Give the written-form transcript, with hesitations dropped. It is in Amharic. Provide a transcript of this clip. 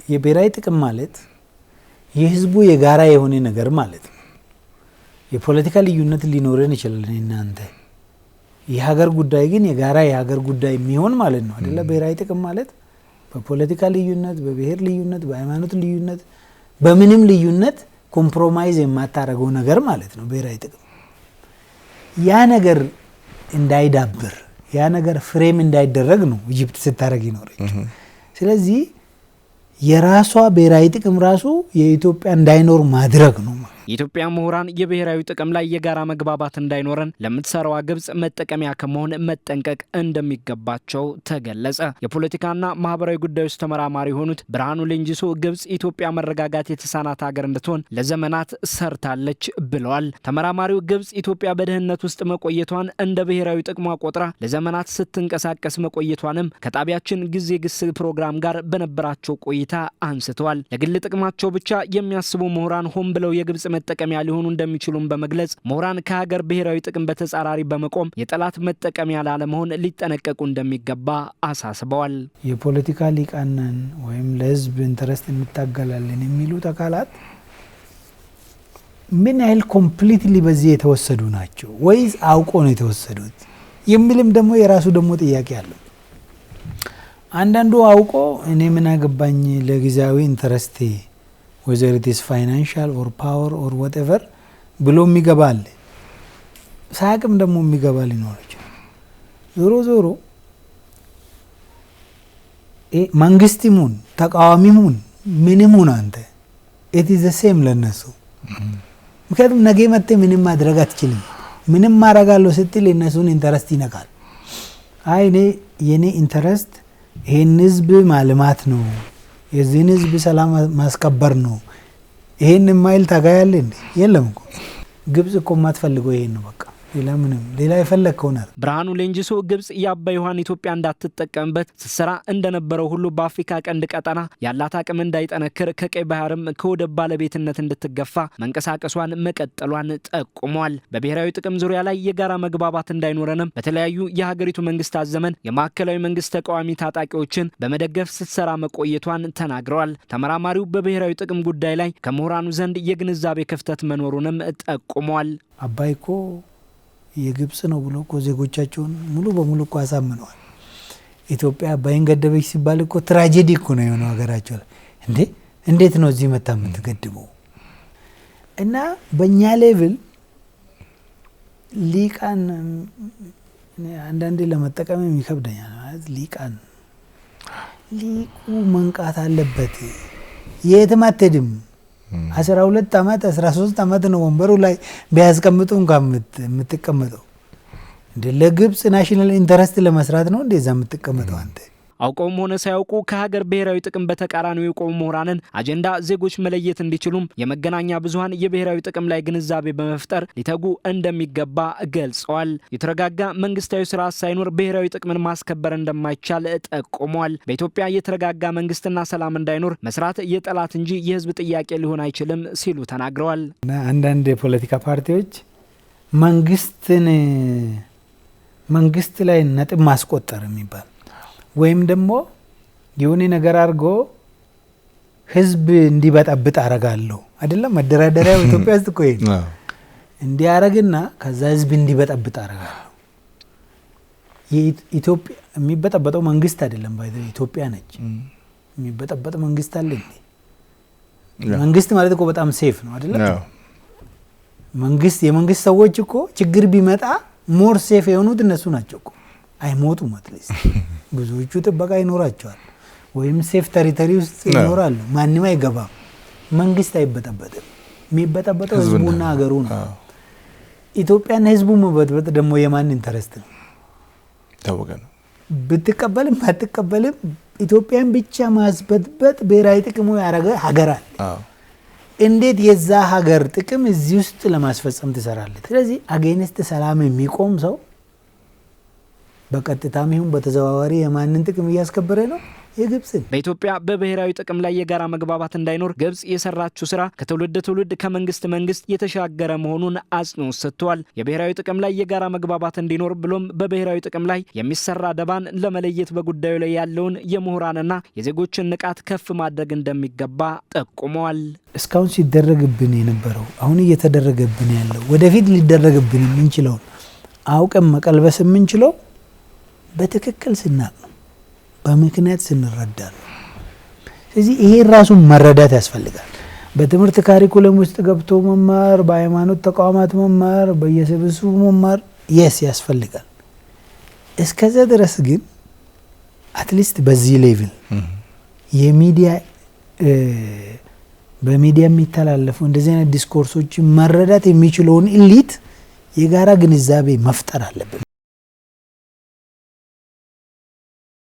የብሔራዊ ጥቅም ማለት የህዝቡ የጋራ የሆነ ነገር ማለት ነው። የፖለቲካ ልዩነት ሊኖረን ይችላል እናንተ የሀገር ጉዳይ ግን የጋራ የሀገር ጉዳይ የሚሆን ማለት ነው አይደለ? ብሔራዊ ጥቅም ማለት በፖለቲካ ልዩነት፣ በብሔር ልዩነት፣ በሃይማኖት ልዩነት፣ በምንም ልዩነት ኮምፕሮማይዝ የማታረገው ነገር ማለት ነው ብሔራዊ ጥቅም። ያ ነገር እንዳይዳብር ያ ነገር ፍሬም እንዳይደረግ ነው ኢጅፕት ስታረግ ይኖረች። ስለዚህ የራሷ ብሔራዊ ጥቅም ራሱ የኢትዮጵያ እንዳይኖር ማድረግ ነው። የኢትዮጵያ ምሁራን የብሔራዊ ጥቅም ላይ የጋራ መግባባት እንዳይኖረን ለምትሰራዋ ግብጽ መጠቀሚያ ከመሆን መጠንቀቅ እንደሚገባቸው ተገለጸ። የፖለቲካና ማህበራዊ ጉዳዮች ተመራማሪ የሆኑት ብርሃኑ ሌንጂሶ ግብጽ ኢትዮጵያ መረጋጋት የተሳናት ሀገር እንድትሆን ለዘመናት ሰርታለች ብለዋል። ተመራማሪው ግብጽ ኢትዮጵያ በደህንነት ውስጥ መቆየቷን እንደ ብሔራዊ ጥቅሟ ቆጥራ ለዘመናት ስትንቀሳቀስ መቆየቷንም ከጣቢያችን ጊዜ ግስ ፕሮግራም ጋር በነበራቸው ቆይታ አንስተዋል። ለግል ጥቅማቸው ብቻ የሚያስቡ ምሁራን ሆን ብለው የግብጽ መጠቀሚያ ሊሆኑ እንደሚችሉም በመግለጽ ምሁራን ከሀገር ብሔራዊ ጥቅም በተጻራሪ በመቆም የጠላት መጠቀሚያ ላለመሆን ሊጠነቀቁ እንደሚገባ አሳስበዋል። የፖለቲካ ሊቃንን ወይም ለህዝብ ኢንተረስት እንታገላለን የሚሉት አካላት ምን ያህል ኮምፕሊትሊ በዚህ የተወሰዱ ናቸው ወይስ አውቆ ነው የተወሰዱት የሚልም ደግሞ የራሱ ደግሞ ጥያቄ አለው። አንዳንዱ አውቆ እኔ ምን አገባኝ ለጊዜያዊ ኢንተረስቴ whether it is financial or power or whatever ብሎ የሚገባል ሳቅም ደግሞ የሚገባል ይኖርች። ዞሮ ዞሮ መንግስትሙን ተቃዋሚሙን ምንሙን አንተ it is the same ለነሱ። ምክንያቱም ነገ መጥተ ምንም ማድረግ አትችልም። ምንም ማረጋለው ስትል የነሱን ኢንተረስት ይነካል። አይ እኔ የኔ ኢንተረስት ይሄን ህዝብ ማልማት ነው የዚህን ህዝብ ሰላም ማስከበር ነው ይሄን ማይል ታጋያለ እንዴ? የለም እኮ ግብጽ እኮ ማትፈልገው ይሄን ነው በቃ ሌላ ምንም ሌላ የፈለከው ነው። ብርሃኑ ሌንጂሶ ግብጽ የአባይ ውሃን ኢትዮጵያ እንዳትጠቀምበት ስትሰራ እንደነበረው ሁሉ በአፍሪካ ቀንድ ቀጠና ያላት አቅም እንዳይጠነክር ከቀይ ባህርም ከወደብ ባለቤትነት እንድትገፋ መንቀሳቀሷን መቀጠሏን ጠቁሟል። በብሔራዊ ጥቅም ዙሪያ ላይ የጋራ መግባባት እንዳይኖረንም በተለያዩ የሀገሪቱ መንግስታት ዘመን የማዕከላዊ መንግስት ተቃዋሚ ታጣቂዎችን በመደገፍ ስትሰራ መቆየቷን ተናግረዋል። ተመራማሪው በብሔራዊ ጥቅም ጉዳይ ላይ ከምሁራኑ ዘንድ የግንዛቤ ክፍተት መኖሩንም ጠቁሟል። አባይ እኮ የግብጽ ነው ብሎ እኮ ዜጎቻቸውን ሙሉ በሙሉ እኮ አሳምነዋል። ኢትዮጵያ አባይን ገደበች ሲባል እኮ ትራጀዲ እኮ ነው የሆነው ሀገራቸው ላይ። እንዴት ነው እዚህ መታ የምትገድበው? እና በእኛ ሌቭል ሊቃን አንዳንዴ ለመጠቀም የሚከብደኛል ማለት ሊቁ መንቃት አለበት። የትም አትሄድም። 12 አመት 13 አመት ነው ወንበሩ ላይ ቢያስቀምጡ እንኳን የምትቀመጠው እንደ ለግብጽ ናሽናል ኢንተረስት ለመስራት ነው እንደዛ የምትቀመጠው አንተ። አውቀውም ሆነ ሳያውቁ ከሀገር ብሔራዊ ጥቅም በተቃራኒው የቆሙ ምሁራንን አጀንዳ ዜጎች መለየት እንዲችሉም የመገናኛ ብዙሃን የብሔራዊ ጥቅም ላይ ግንዛቤ በመፍጠር ሊተጉ እንደሚገባ ገልጸዋል። የተረጋጋ መንግስታዊ ስርዓት ሳይኖር ብሔራዊ ጥቅምን ማስከበር እንደማይቻል ጠቁሟል። በኢትዮጵያ የተረጋጋ መንግስትና ሰላም እንዳይኖር መስራት የጠላት እንጂ የህዝብ ጥያቄ ሊሆን አይችልም ሲሉ ተናግረዋል። አንዳንድ የፖለቲካ ፓርቲዎች መንግስት ላይ ነጥብ ማስቆጠር የሚባል ወይም ደግሞ የሆነ ነገር አድርጎ ህዝብ እንዲበጣብጥ አረጋለሁ አይደለም መደራደሪያው ኢትዮጵያ ውስጥ እኮ ይሄ እንዲያረግና ከዛ ህዝብ እንዲበጣብጥ አረጋለሁ። የኢትዮጵያ የሚበጣበጠው መንግስት አይደለም ኢትዮጵያ ነች። የሚበጣበጥ መንግስት አለ እንዴ? መንግስት ማለት እኮ በጣም ሴፍ ነው አይደለም? የመንግስት ሰዎች እኮ ችግር ቢመጣ ሞር ሴፍ የሆኑት እነሱ ናቸው እኮ። አይሞቱም አትሊስት ብዙዎቹ ጥበቃ ይኖራቸዋል ወይም ሴፍ ቴሪቶሪ ውስጥ ይኖራሉ። ማንም አይገባም። መንግስት አይበጠበጥም። የሚበጠበጠው ህዝቡና ሀገሩ ነው። ኢትዮጵያና ህዝቡ መበጥበጥ ደግሞ የማን ኢንተረስት ነው? ታወቀ ነው። ብትቀበልም ባትቀበልም ኢትዮጵያን ብቻ ማስበጥበጥ ብሔራዊ ጥቅሙ ያረገ ሀገር አለ። እንዴት የዛ ሀገር ጥቅም እዚህ ውስጥ ለማስፈጸም ትሰራለህ? ስለዚህ አጌንስት ሰላም የሚቆም ሰው በቀጥታም ይሁን በተዘዋዋሪ የማንን ጥቅም እያስከበረ ነው? የግብጽን። በኢትዮጵያ በብሔራዊ ጥቅም ላይ የጋራ መግባባት እንዳይኖር ግብጽ የሰራችው ስራ ከትውልድ ትውልድ ከመንግስት መንግስት የተሻገረ መሆኑን አጽንኦት ሰጥቷል። የብሔራዊ ጥቅም ላይ የጋራ መግባባት እንዲኖር ብሎም በብሔራዊ ጥቅም ላይ የሚሰራ ደባን ለመለየት በጉዳዩ ላይ ያለውን የምሁራንና የዜጎችን ንቃት ከፍ ማድረግ እንደሚገባ ጠቁመዋል። እስካሁን ሲደረግብን የነበረው አሁን እየተደረገብን ያለው ወደፊት ሊደረግብን የምንችለውን አውቀን መቀልበስ የምንችለው በትክክል ስናቅ ነው፣ በምክንያት ስንረዳ ነው። ስለዚህ ይሄ ራሱን መረዳት ያስፈልጋል። በትምህርት ካሪኩለም ውስጥ ገብቶ መማር፣ በሃይማኖት ተቋማት መማር፣ በየስብስቡ መማር ያስፈልጋል። እስከዛ ድረስ ግን አትሊስት በዚህ ሌቭል የሚዲያ በሚዲያ የሚተላለፉ እንደዚህ አይነት ዲስኮርሶችን መረዳት የሚችለውን ኢሊት የጋራ ግንዛቤ መፍጠር አለብን።